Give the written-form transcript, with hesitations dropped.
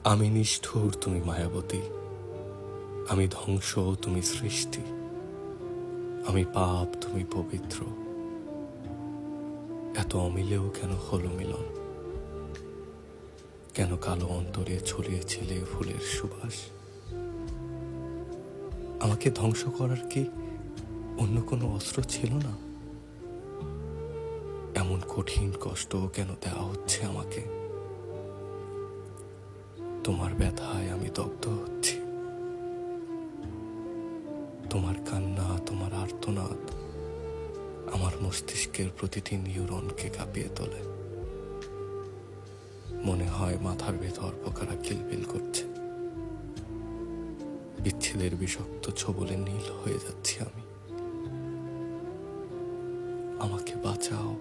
আমি নিষ্ঠুর, তুমি মায়াবতী। আমি ধ্বংস, তুমি সৃষ্টি। আমি পাপ, তুমি পবিত্র। এত অমিলেও কেন হলো মিলন? কেন কালো অন্তরে ছড়িয়েছিলে ফুলের সুবাস? আমাকে ধ্বংস করার কি অন্য কোনো অস্ত্র ছিল না? এমন কঠিন কষ্ট কেন দেওয়া হচ্ছে আমাকে? তোমার ব্যথায় আমি দগ্ধ হচ্ছি। তোমার কান্না, তোমার আর্তনাদ আমার মস্তিষ্কের প্রতিটি নিউরনকে কাঁপিয়ে তোলে। মনে হয় মাথার ভেতর পোকারা কিলবিল করছে। বিচ্ছেদের বিষাক্ত ছোবলে নীল হয়ে যাচ্ছি আমি। আমাকে বাঁচাও।